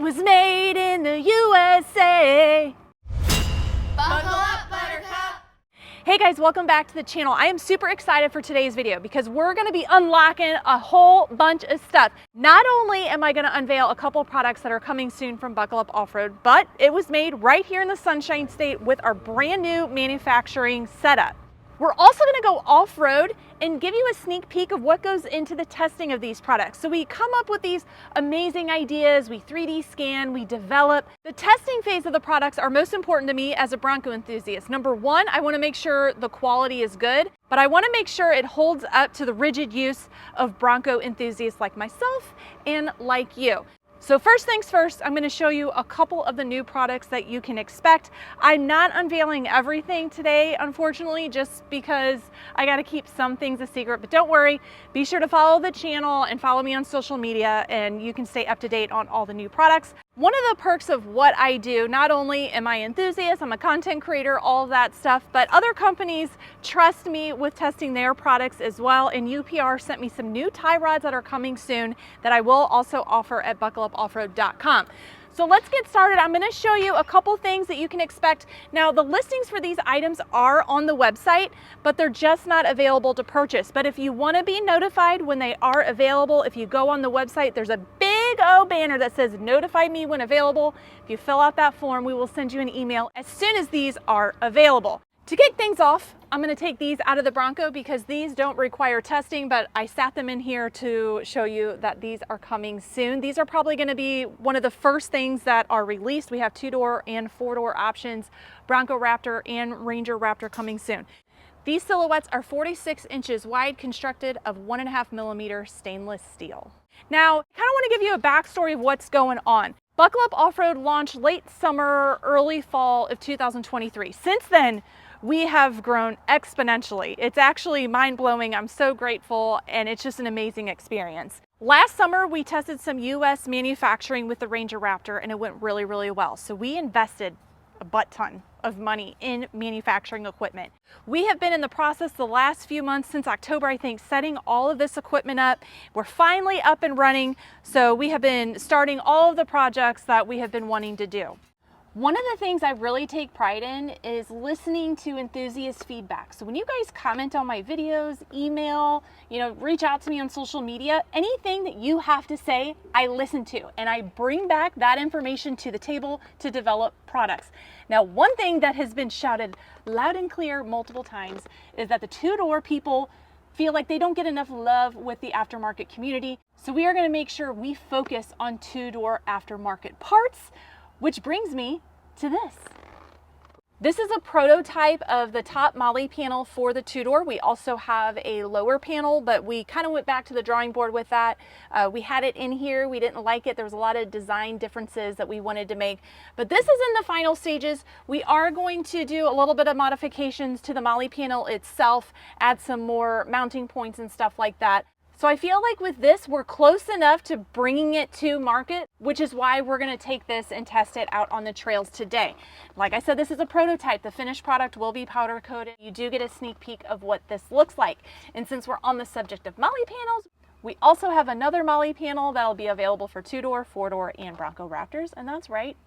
was made in the USA. Buckle up, Buttercup! Hey guys, welcome back to the channel. I am super excited for today's video because we're going to be unlocking a whole bunch of stuff. Not only am I going to unveil a couple products that are coming soon from Buckle Up Off-Road, but it was made right here in the Sunshine State with our brand new manufacturing setup. We're also going to go off-road and give you a sneak peek of what goes into the testing of these products. So we come up with these amazing ideas, we 3D scan, we develop. The testing phase of the products are most important to me as a Bronco enthusiast. Number one, I want to make sure the quality is good, but I want to make sure it holds up to the rigid use of Bronco enthusiasts like myself and like you. So first things first, I'm going to show you a couple of the new products that you can expect. I'm not unveiling everything today, unfortunately, just because I got to keep some things a secret, but don't worry, be sure to follow the channel and follow me on social media and you can stay up to date on all the new products. One of the perks of what I do, not only am I an enthusiast, I'm a content creator, all of that stuff, but other companies trust me with testing their products as well. And UPR sent me some new tie rods that are coming soon that I will also offer at buckleupoffroad.com. So let's get started. I'm going to show you a couple things that you can expect. Now, the listings for these items are on the website, but they're just not available to purchase. But if you want to be notified when they are available, if you go on the website, there's a big old banner that says notify me when available. If you fill out that form, we will send you an email as soon as these are available. To kick things off, I'm going to take these out of the Bronco because these don't require testing, but I sat them in here to show you that these are coming soon. These are probably going to be one of the first things that are released. We have 2-door and 4-door options, Bronco Raptor and Ranger Raptor coming soon. These silhouettes are 46 inches wide, constructed of 1.5 millimeter stainless steel. Now, I kind of want to give you a backstory of what's going on. Buckle Up Off-Road launched late summer, early fall of 2023. Since then, we have grown exponentially. It's actually mind-blowing. I'm so grateful, and it's just an amazing experience. Last summer, we tested some US manufacturing with the Ranger Raptor, and it went really, really well. So we invested a butt ton of money in manufacturing equipment. We have been in the process the last few months, since October, I think, setting all of this equipment up. We're finally up and running. So we have been starting all of the projects that we have been wanting to do. One of the things I really take pride in is listening to enthusiast feedback. So when you guys comment on my videos, email, reach out to me on social media, anything that you have to say, I listen to, and I bring back that information to the table to develop products. Now, one thing that has been shouted loud and clear multiple times is that the 2-door people feel like they don't get enough love with the aftermarket community. So we are going to make sure we focus on 2-door aftermarket parts, which brings me to this. This is a prototype of the top Molle panel for the 2-door. We also have a lower panel, but we kind of went back to the drawing board with that. We had it in here. We didn't like it. There was a lot of design differences that we wanted to make, but this is in the final stages. We are going to do a little bit of modifications to the Molle panel itself, add some more mounting points and stuff like that. So I feel like with this, we're close enough to bringing it to market, which is why we're going to take this and test it out on the trails today. Like I said, this is a prototype. The finished product will be powder coated. You do get a sneak peek of what this looks like. And since we're on the subject of Molle panels, we also have another Molle panel that'll be available for 2-door, 4-door, and Bronco Raptors, and that's right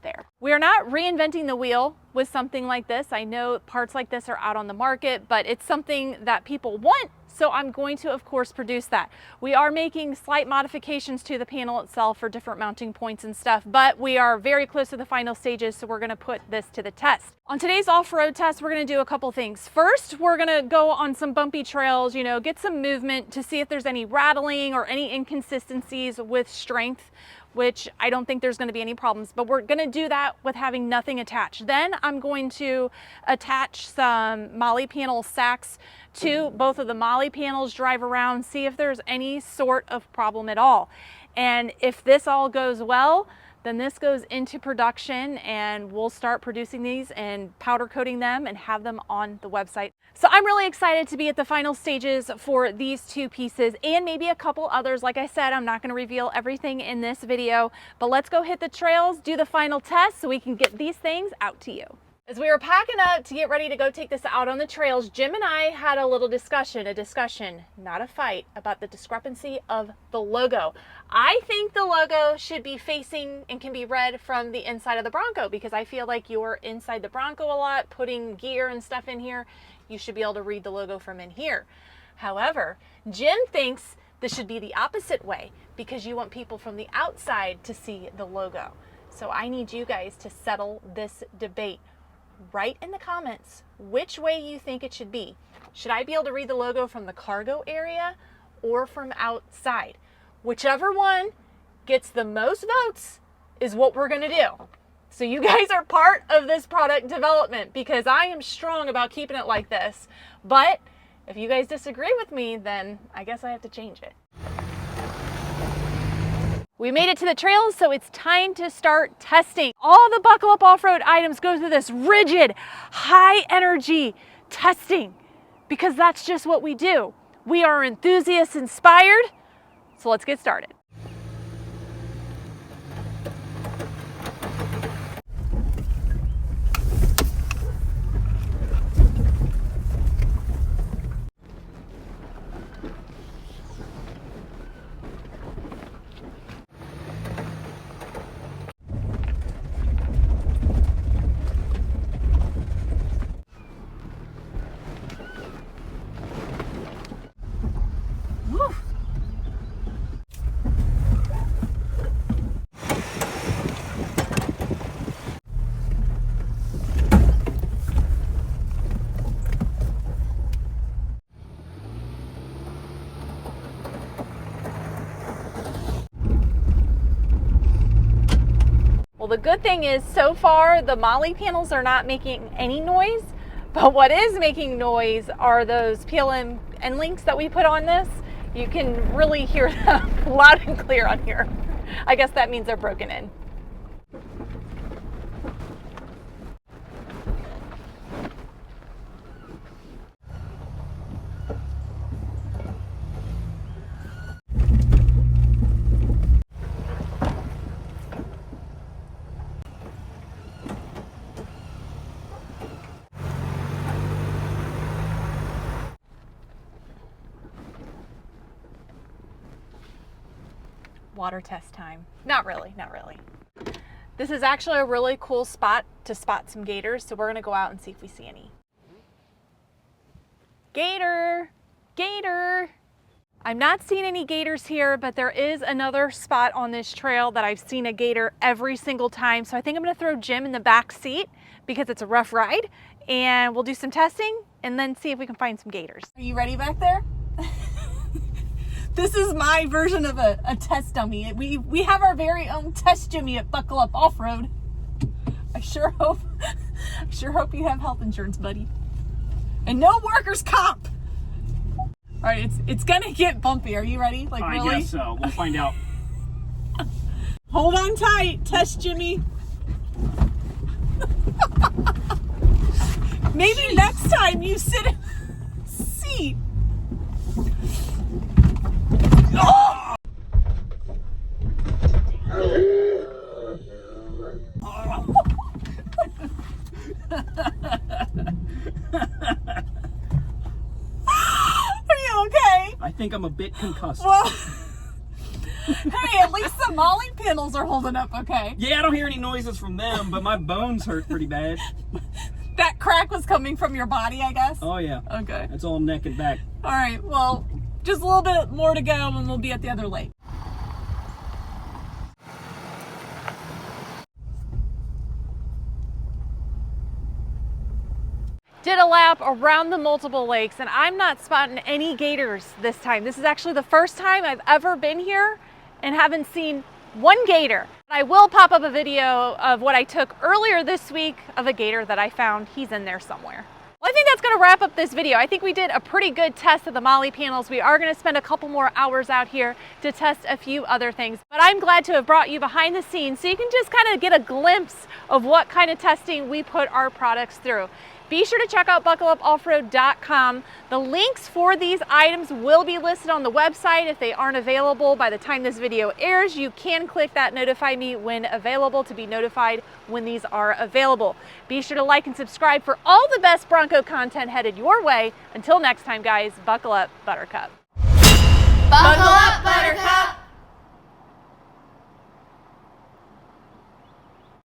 there. We are not reinventing the wheel with something like this. I know parts like this are out on the market, but it's something that people want. So I'm going to, of course, produce that. We are making slight modifications to the panel itself for different mounting points and stuff, but we are very close to the final stages, so we're going to put this to the test. On today's off-road test, we're going to do a couple things. First, we're going to go on some bumpy trails, get some movement to see if there's any rattling or any inconsistencies with strength, which I don't think there's going to be any problems, but we're going to do that with having nothing attached. Then I'm going to attach some Molle panel sacks to both of the Molle panels, drive around, see if there's any sort of problem at all. And if this all goes well, then this goes into production and we'll start producing these and powder coating them and have them on the website. So I'm really excited to be at the final stages for these two pieces and maybe a couple others. Like I said, I'm not going to reveal everything in this video, but let's go hit the trails, do the final test so we can get these things out to you. As we were packing up to get ready to go take this out on the trails, Jim and I had a little discussion, not a fight, about the discrepancy of the logo. I think the logo should be facing and can be read from the inside of the Bronco, because I feel like you're inside the Bronco a lot, putting gear and stuff in here. You should be able to read the logo from in here. However, Jim thinks this should be the opposite way, because you want people from the outside to see the logo. So I need you guys to settle this debate. Write in the comments which way you think it should be. Should I be able to read the logo from the cargo area or from outside? Whichever one gets the most votes is what we're going to do. So you guys are part of this product development, because I am strong about keeping it like this. But if you guys disagree with me, then I guess I have to change it. We made it to the trails, so it's time to start testing. All the Buckle Up Off-Road items go through this rigid, high energy testing, because that's just what we do. We are enthusiast-inspired, so let's get started. Well, the good thing is, so far the Molle panels are not making any noise, but what is making noise are those PLM end links that we put on this. You can really hear them loud and clear on here. I guess that means they're broken in. Water test time. Not really, not really. This is actually a really cool spot to spot some gators, so we're gonna go out and see if we see any. Gator! Gator! I'm not seeing any gators here, but there is another spot on this trail that I've seen a gator every single time, so I think I'm gonna throw Jim in the back seat because it's a rough ride, and we'll do some testing and then see if we can find some gators. Are you ready back there? This is my version of a test dummy. We have our very own test Jimmy at Buckle Up Off-Road. I sure hope you have health insurance, buddy. And no workers' comp. All right, it's gonna get bumpy. Are you ready? Like, really? I guess so. We'll find out. Hold on tight, test Jimmy. Maybe Jeez. Next time you sit in the seat. Oh! Are you okay? I think I'm a bit concussed. Well, hey, at least the Molle panels are holding up okay. Yeah, I don't hear any noises from them, but my bones hurt pretty bad. That crack was coming from your body, I guess? Oh, yeah. Okay. That's all neck and back. All right, well, just a little bit more to go and we'll be at the other lake. Did a lap around the multiple lakes, and I'm not spotting any gators this time. This is actually the first time I've ever been here and haven't seen one gator. I will pop up a video of what I took earlier this week of a gator that I found. He's in there somewhere. Well, I think that's gonna wrap up this video. I think we did a pretty good test of the Molle panels. We are gonna spend a couple more hours out here to test a few other things. But I'm glad to have brought you behind the scenes so you can just kind of get a glimpse of what kind of testing we put our products through. Be sure to check out buckleupoffroad.com. The links for these items will be listed on the website. If they aren't available by the time this video airs, you can click that notify me when available to be notified when these are available. Be sure to like and subscribe for all the best Bronco content headed your way. Until next time, guys, buckle up, Buttercup. Buckle up, Buttercup.